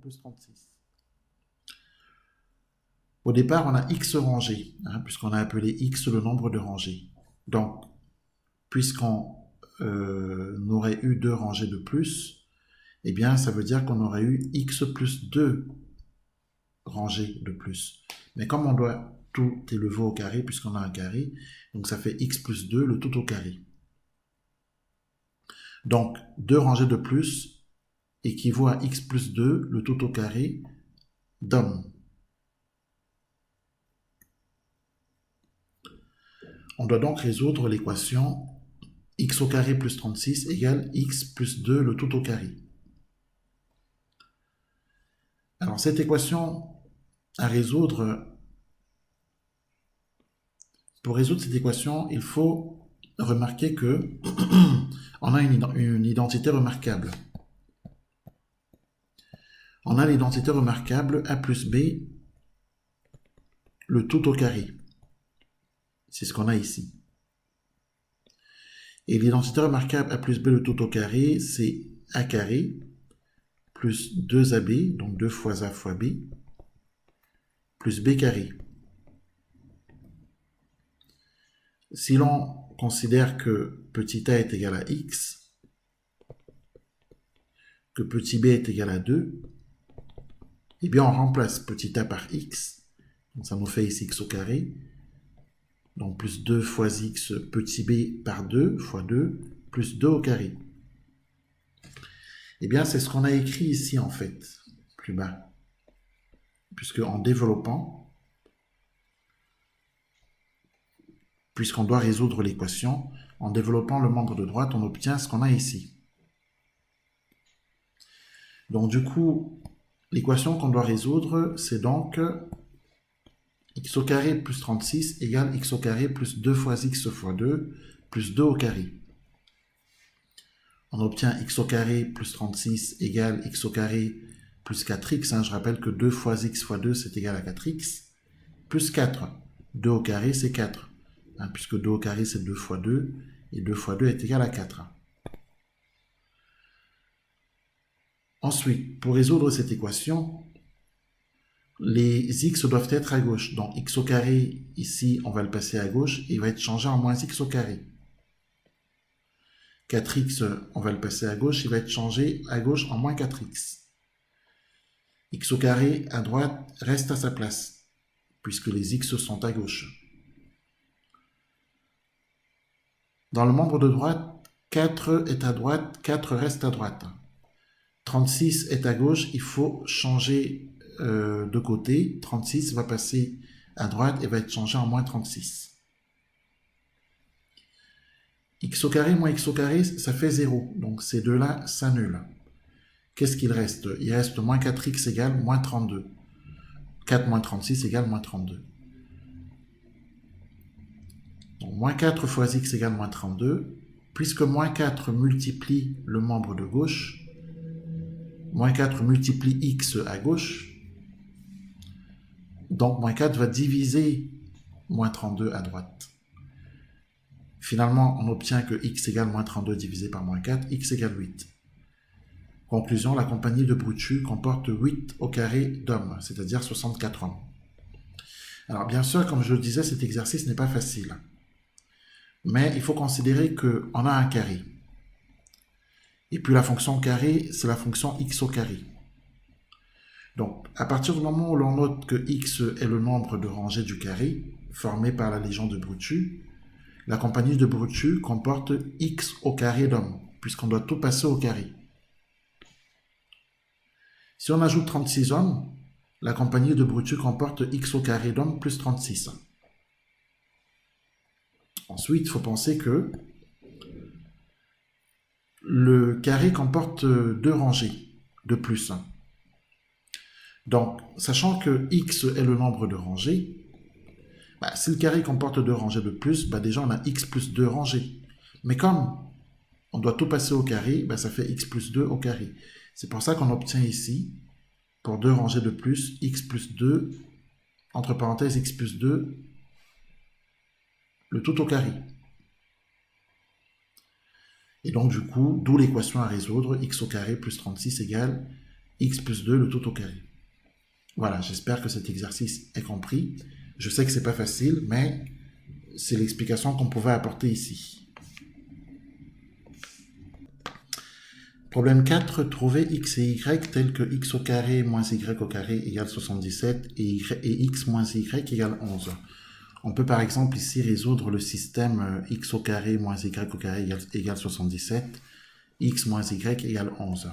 plus 36. Au départ, on a x rangées, puisqu'on a appelé x le nombre de rangées. Donc, puisqu'on aurait eu 2 rangées de plus, eh bien, ça veut dire qu'on aurait eu x plus 2 rangées de plus. Mais comme on doit tout élever au carré, puisqu'on a un carré, donc ça fait x plus 2, le tout au carré. Donc, 2 rangées de plus équivaut à x plus 2, le tout au carré, donne. On doit donc résoudre l'équation x au carré plus 36 égale x plus 2, le tout au carré. Alors, cette équation à résoudre, pour résoudre cette équation, il faut remarquer que on a une identité remarquable. On a l'identité remarquable a plus b, le tout au carré. C'est ce qu'on a ici. Et l'identité remarquable a plus b, le tout au carré, c'est a carré plus 2ab, donc 2 fois a fois b, plus b carré. Si l'on considère que petit a est égal à x, que petit b est égal à 2, eh bien on remplace petit a par x, donc ça nous fait ici x au carré, donc plus 2 fois x petit b par 2 fois 2, plus 2 au carré. Eh bien c'est ce qu'on a écrit ici en fait, plus bas, puisque en développant, puisqu'on doit résoudre l'équation, en développant le membre de droite, on obtient ce qu'on a ici. Donc du coup, l'équation qu'on doit résoudre, c'est donc x au carré plus 36 égale x au carré plus 2 fois x fois 2 plus 2 au carré. On obtient x au carré plus 36 égale x au carré plus 4x. Je rappelle que 2 fois x fois 2, c'est égal à 4x. Plus 4. 2 au carré, c'est 4. Puisque 2 au carré, c'est 2 fois 2. Et 2 fois 2 est égal à 4. Ensuite, pour résoudre cette équation, les x doivent être à gauche. Donc x au carré, ici, on va le passer à gauche. Et il va être changé en moins x au carré. 4x, on va le passer à gauche. Il va être changé à gauche en moins 4x. X au carré à droite reste à sa place, puisque les x sont à gauche. Dans le membre de droite, 4 est à droite, 4 reste à droite. 36 est à gauche, il faut changer de côté. 36 va passer à droite et va être changé en moins 36. X au carré moins x au carré, ça fait 0. Donc ces deux-là s'annulent. Qu'est-ce qu'il reste? Il reste moins 4x égale moins 32. 4 moins 36 égale moins 32. Donc moins 4 fois x égale moins 32. Puisque moins 4 multiplie le membre de gauche, moins 4 multiplie x à gauche, donc moins 4 va diviser moins 32 à droite. Finalement, on obtient que x égale moins 32 divisé par moins 4, x égale 8. Conclusion, la compagnie de Bruchu comporte 8 au carré d'hommes, c'est-à-dire 64 hommes. Alors bien sûr, comme je le disais, cet exercice n'est pas facile. Mais il faut considérer qu'on a un carré. Et puis la fonction carré, c'est la fonction x au carré. Donc, à partir du moment où l'on note que x est le nombre de rangées du carré, formé par la légende de Bruchu, la compagnie de Bruchu comporte x au carré d'hommes, puisqu'on doit tout passer au carré. Si on ajoute 36 hommes, la compagnie de Bruchu comporte x au carré d'hommes plus 36. Ensuite, il faut penser que le carré comporte 2 rangées de plus. Donc, sachant que x est le nombre de rangées, si le carré comporte 2 rangées de plus, déjà on a x plus 2 rangées. Mais comme on doit tout passer au carré, ça fait x plus 2 au carré. C'est pour ça qu'on obtient ici, pour 2 rangées de plus, x plus 2, entre parenthèses x plus 2, le tout au carré. Et donc du coup, d'où l'équation à résoudre, x au carré plus 36 égale x plus 2, le tout au carré. Voilà, j'espère que cet exercice est compris. Je sais que c'est pas facile, mais c'est l'explication qu'on pouvait apporter ici. Problème 4, trouver x et y tels que x au carré moins y au carré égale 77 et x moins y égale 11. On peut par exemple ici résoudre le système x au carré moins y au carré égale 77, x moins y égale 11.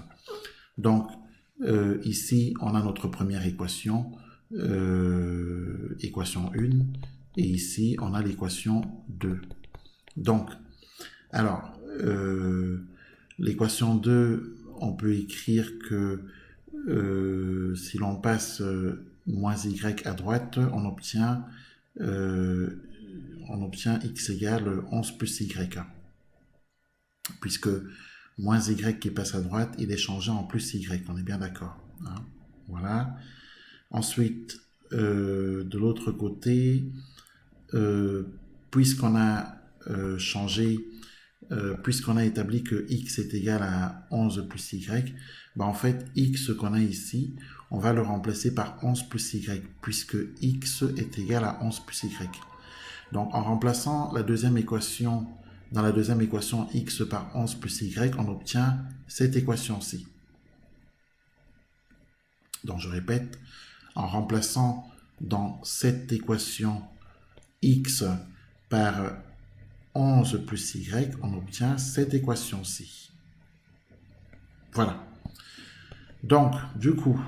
Donc, ici, on a notre première équation, équation 1, et ici, on a l'équation 2. Donc, alors, l'équation 2, on peut écrire que si l'on passe moins y à droite, on obtient x égale 11 plus y. Puisque moins y qui passe à droite, il est changé en plus y. On est bien d'accord. Hein? Voilà. Ensuite, de l'autre côté, puisqu'on a puisqu'on a établi que x est égal à 11 plus y, ben en fait, x qu'on a ici, on va le remplacer par 11 plus y, puisque x est égal à 11 plus y. Donc, en remplaçant la deuxième équation, dans la deuxième équation x par 11 plus y, on obtient cette équation-ci. Donc, je répète, en remplaçant dans cette équation x par 11 plus y, on obtient cette équation-ci. Voilà. Donc, du coup,